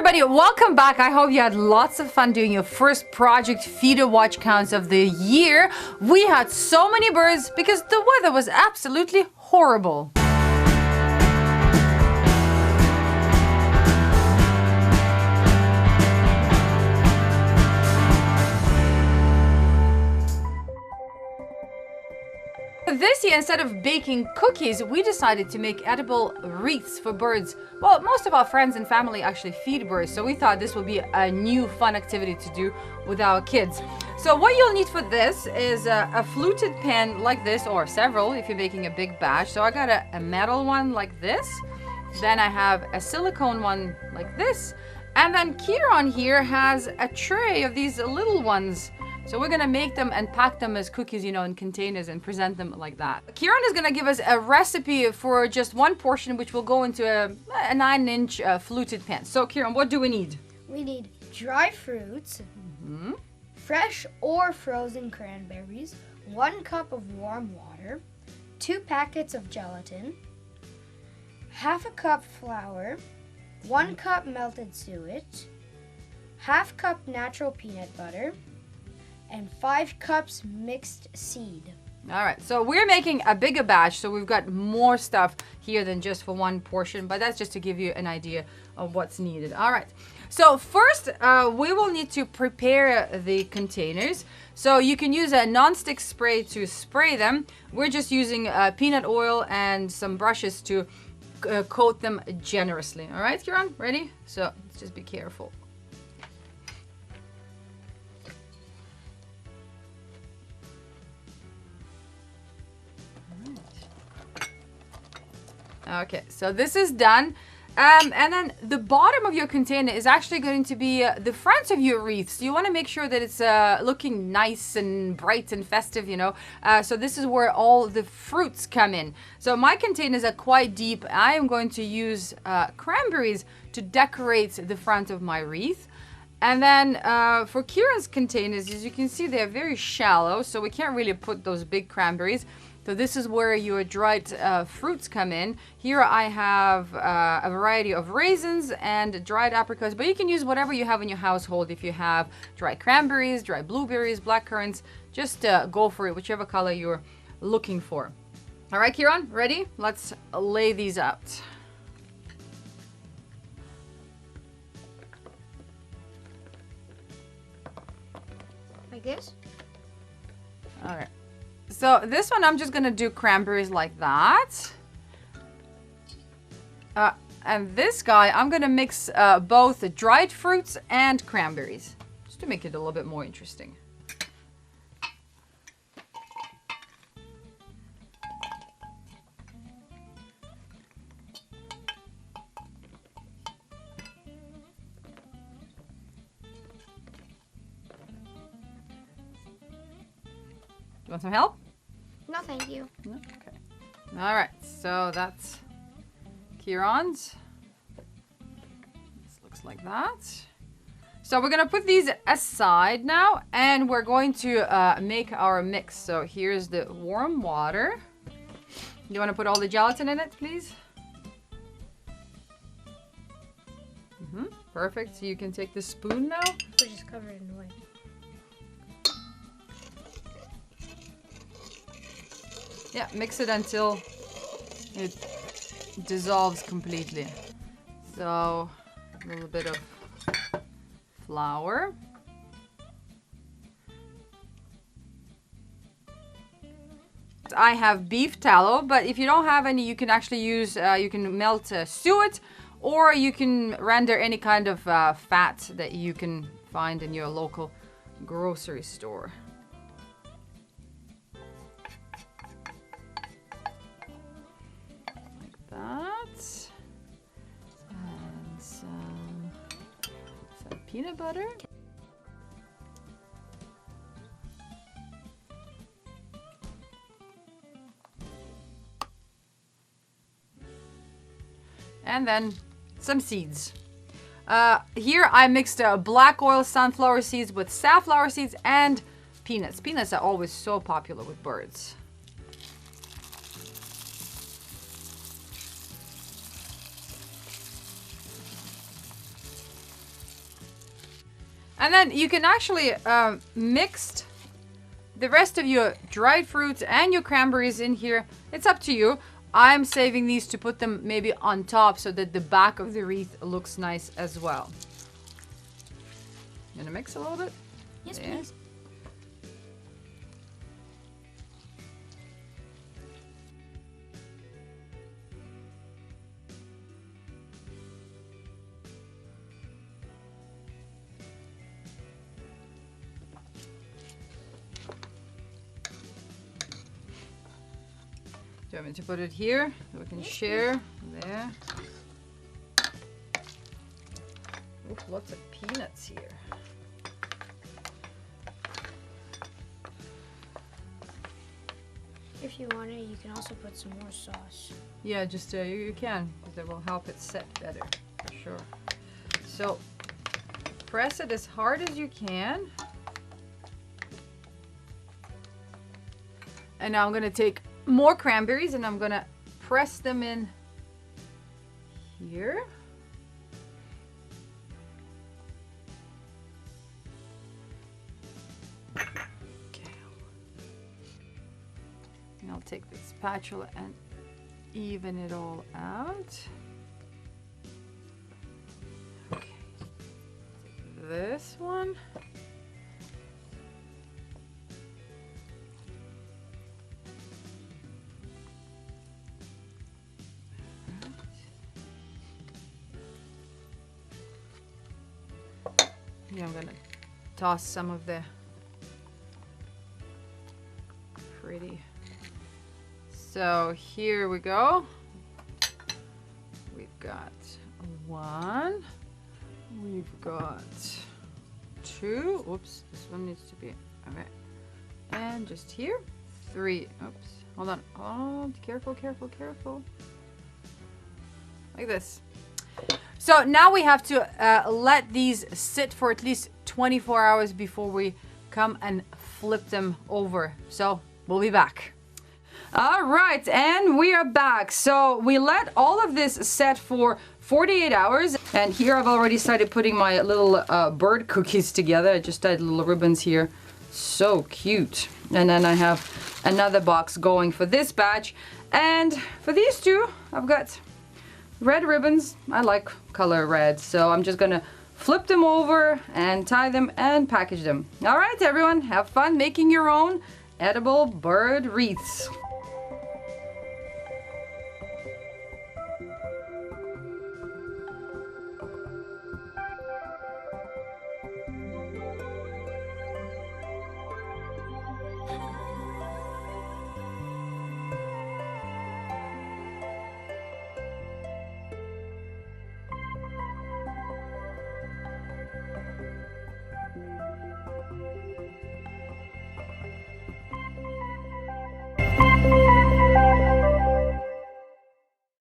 everybody, welcome back. I hope you had lots of fun doing your first project feeder watch counts of the year. We had so many birds because the weather was absolutely horrible. This year, instead of baking cookies, we decided to make edible wreaths for birds. Well, most of our friends and family actually feed birds, so we thought this would be a new fun activity to do with our kids. So what you'll need for this is a fluted pen like this, or several if you're making a big batch. So I got a metal one like this. Then I have a silicone one like this. And then Ciaran here has a tray of these little ones. So we're gonna make them and pack them as cookies, you know, in containers and present them like that. Ciaran is gonna give us a recipe for just one portion, which will go into a 9-inch fluted pan. So Ciaran, what do we need? We need dry fruits, fresh or frozen cranberries, 1 cup of warm water, 2 packets of gelatin, half a cup flour, 1 cup melted suet, half cup natural peanut butter, and 5 cups mixed seed. All right, so we're making a bigger batch, so we've got more stuff here than just for one portion, but that's just to give you an idea of what's needed. All right, so first we will need to prepare the containers. So you can use a non-stick spray to spray them. We're just using peanut oil and some brushes to coat them generously. All right, Ciaran, ready? So just be careful. Okay, so this is done. And then the bottom of your container is actually going to be the front of your wreaths. You want to make sure that it's looking nice and bright and festive, you know. So this is where all the fruits come in. So my containers are quite deep. I am going to use cranberries to decorate the front of my wreath. And then for Ciaran's containers, as you can see, they're very shallow, so we can't really put those big cranberries. So this is where your dried fruits come in. Here I have a variety of raisins and dried apricots, but you can use whatever you have in your household. If you have dried cranberries, dried blueberries, blackcurrants, just go for it, whichever color you're looking for. All right, Ciaran, ready? Let's lay these out. Like this? All right. So this one, I'm just gonna do cranberries like that. And this guy, I'm gonna mix both the dried fruits and cranberries, just to make it a little bit more interesting. You want some help? No, thank you. Okay. All right, so that's Ciaran's. This looks like that. So we're gonna put these aside now, and we're going to make our mix. So here's the warm water. You want to put all the gelatin in it, please? Perfect. So you can take the spoon now. We'll just cover it in white. Yeah, mix it until it dissolves completely. So a little bit of flour. I have beef tallow, but if you don't have any, you can actually use, you can melt suet, or you can render any kind of fat that you can find in your local grocery store. That, and some peanut butter. And then some seeds. Here I mixed black oil sunflower seeds with safflower seeds and peanuts. Peanuts are always so popular with birds. And then you can actually mix the rest of your dried fruits and your cranberries in here. It's up to you. I'm saving these to put them maybe on top so that the back of the wreath looks nice as well. Gonna mix a little bit? Yes, please. Do you want me to put it here? So we can share. There. Ooh, lots of peanuts here. If you want it, you can also put some more sauce. Yeah, just you can, because it will help it set better, for sure. So press it as hard as you can. And now I'm gonna take more cranberries and I'm gonna press them in here. Okay. And I'll take this spatula and even it all out. Okay. Take this one. Yeah, I'm gonna toss some of the pretty. So here we go. We've got one. We've got two. Oops, this one needs to be okay. And just here, three. Oops, hold on. Oh, careful, careful, careful. Like this. So now we have to let these sit for at least 24 hours before we come and flip them over. So we'll be back. All right, and we are back. So we let all of this set for 48 hours. And here I've already started putting my little bird cookies together. I just added little ribbons here. So cute. And then I have another box going for this batch. And for these two, I've got red ribbons. I like color red, so I'm just gonna flip them over and tie them and package them. All right, everyone, have fun making your own edible bird wreaths.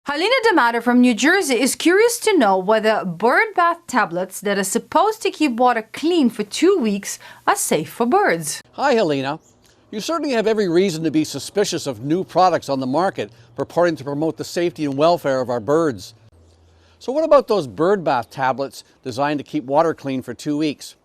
Halina D'Amato from New Jersey is curious to know whether bird bath tablets that are supposed to keep water clean for 2 weeks are safe for birds. Hi, Helena. You certainly have every reason to be suspicious of new products on the market purporting to promote the safety and welfare of our birds. So what about those bird bath tablets designed to keep water clean for 2 weeks?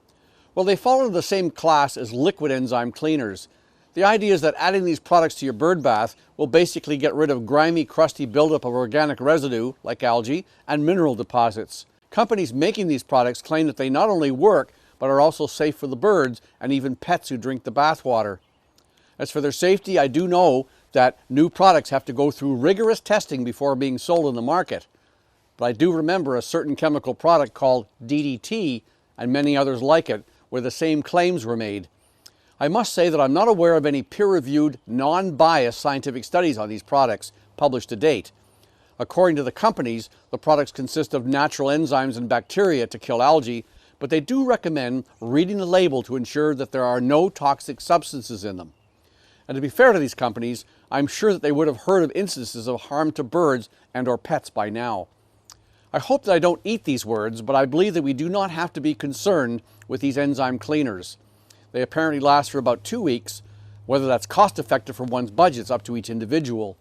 Well, they fall into the same class as liquid enzyme cleaners. The idea is that adding these products to your bird bath will basically get rid of grimy, crusty buildup of organic residue, like algae, and mineral deposits. Companies making these products claim that they not only work, but are also safe for the birds and even pets who drink the bath water. As for their safety, I do know that new products have to go through rigorous testing before being sold in the market. But I do remember a certain chemical product called DDT, and many others like it, where the same claims were made. I must say that I'm not aware of any peer-reviewed, non-biased scientific studies on these products published to date. According to the companies, the products consist of natural enzymes and bacteria to kill algae, but they do recommend reading the label to ensure that there are no toxic substances in them. And to be fair to these companies, I'm sure that they would have heard of instances of harm to birds and or pets by now. I hope that I don't eat these words, but I believe that we do not have to be concerned with these enzyme cleaners. They apparently last for about 2 weeks. Whether that's cost effective for one's budget is up to each individual.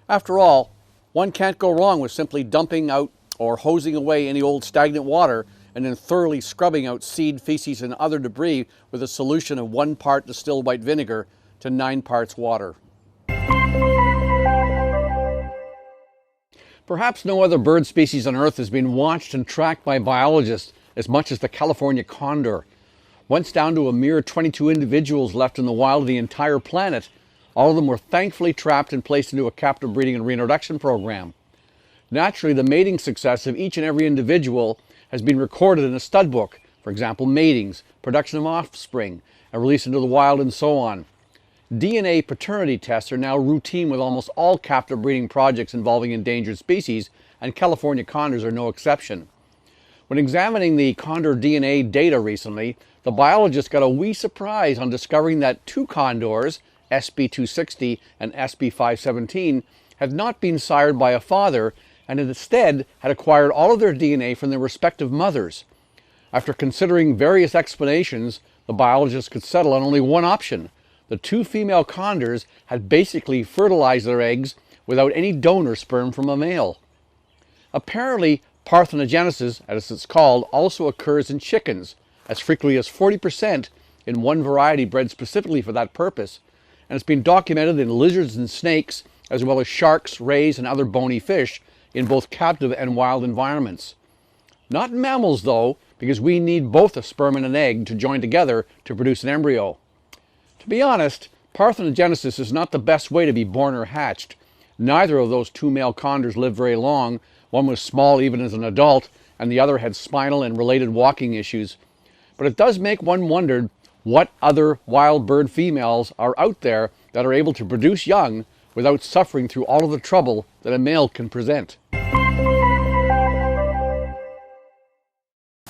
After all, one can't go wrong with simply dumping out or hosing away any old stagnant water and then thoroughly scrubbing out seed, feces, and other debris with a solution of 1 part distilled white vinegar to 9 parts water. Perhaps no other bird species on Earth has been watched and tracked by biologists as much as the California condor. Once down to a mere 22 individuals left in the wild of the entire planet, all of them were thankfully trapped and placed into a captive breeding and reintroduction program. Naturally, the mating success of each and every individual has been recorded in a stud book, for example, matings, production of offspring, and release into the wild, and so on. DNA paternity tests are now routine with almost all captive breeding projects involving endangered species, and California condors are no exception. When examining the condor DNA data recently, the biologists got a wee surprise on discovering that 2 condors, SB260 and SB517, had not been sired by a father, and instead had acquired all of their DNA from their respective mothers. After considering various explanations, the biologists could settle on only one option. The 2 female condors had basically fertilized their eggs without any donor sperm from a male. Apparently, parthenogenesis, as it's called, also occurs in chickens, as frequently as 40% in one variety bred specifically for that purpose, and it's been documented in lizards and snakes, as well as sharks, rays, and other bony fish in both captive and wild environments. Not in mammals, though, because we need both a sperm and an egg to join together to produce an embryo. To be honest, parthenogenesis is not the best way to be born or hatched. Neither of those 2 male condors lived very long. One was small even as an adult, and the other had spinal and related walking issues. But it does make one wonder what other wild bird females are out there that are able to produce young without suffering through all of the trouble that a male can present.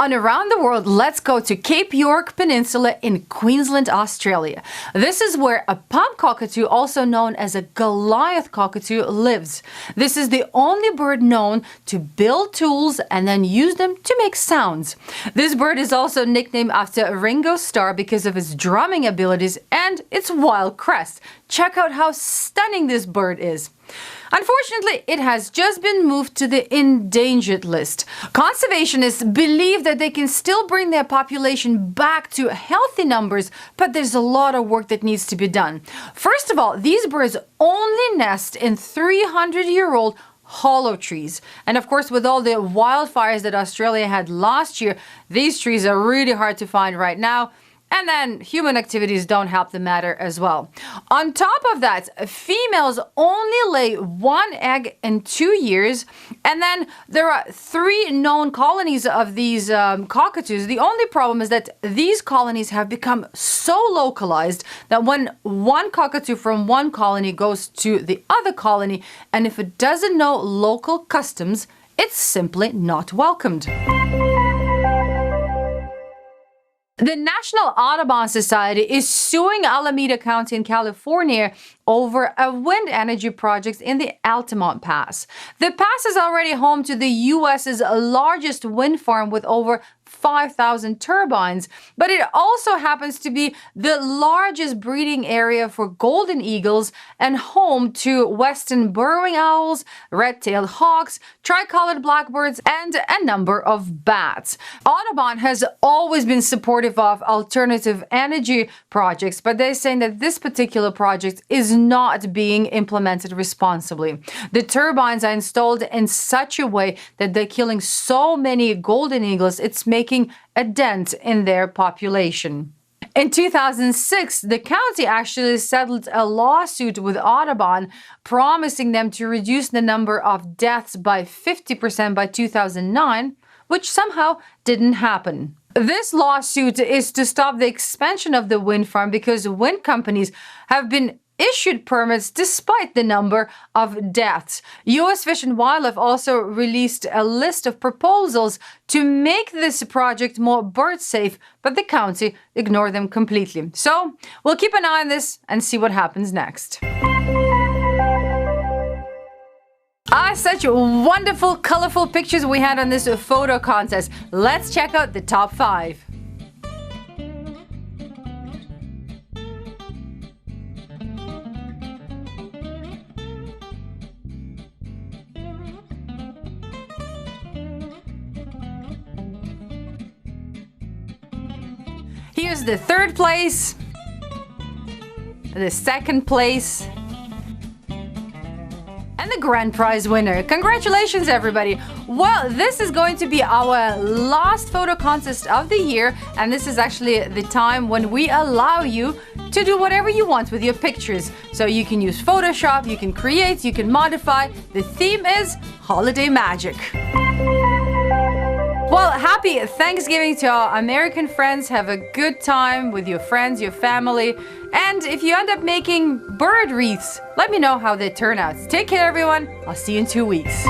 On Around the World, let's go to Cape York Peninsula in Queensland, Australia. This is where a palm cockatoo, also known as a Goliath cockatoo, lives. This is the only bird known to build tools and then use them to make sounds. This bird is also nicknamed after Ringo Starr because of its drumming abilities and its wild crest. Check out how stunning this bird is. Unfortunately, it has just been moved to the endangered list. Conservationists believe that they can still bring their population back to healthy numbers, but there's a lot of work that needs to be done. First of all, these birds only nest in 300-year-old hollow trees. And of course, with all the wildfires that Australia had last year, these trees are really hard to find right now. And then human activities don't help the matter as well. On top of that, females only lay 1 egg in 2 years. And then there are 3 known colonies of these cockatoos. The only problem is that these colonies have become so localized that when one cockatoo from one colony goes to the other colony, and if it doesn't know local customs, it's simply not welcomed. The National Audubon Society is suing Alameda County in California over a wind energy project in the Altamont Pass. The pass is already home to the U.S.'s largest wind farm with over 5,000 turbines, but it also happens to be the largest breeding area for golden eagles and home to western burrowing owls, red-tailed hawks, tricolored blackbirds, and a number of bats. Audubon has always been supportive of alternative energy projects, but they're saying that this particular project is not being implemented responsibly. The turbines are installed in such a way that they're killing so many golden eagles, it's making a dent in their population. In 2006, the county actually settled a lawsuit with Audubon, promising them to reduce the number of deaths by 50% by 2009, which somehow didn't happen. This lawsuit is to stop the expansion of the wind farm because wind companies have been issued permits despite the number of deaths. U.S. Fish and Wildlife also released a list of proposals to make this project more bird safe, but the county ignored them completely. So we'll keep an eye on this and see what happens next. Such wonderful, colorful pictures we had on this photo contest. Let's check out the top 5. Here's the third place, the second place, and the grand prize winner. Congratulations, everybody. Well, this is going to be our last photo contest of the year, and this is actually the time when we allow you to do whatever you want with your pictures. So you can use Photoshop, you can create, you can modify. The theme is holiday magic. Well, happy Thanksgiving to our American friends. Have a good time with your friends, your family. And if you end up making bird wreaths, let me know how they turn out. Take care, everyone. I'll see you in 2 weeks.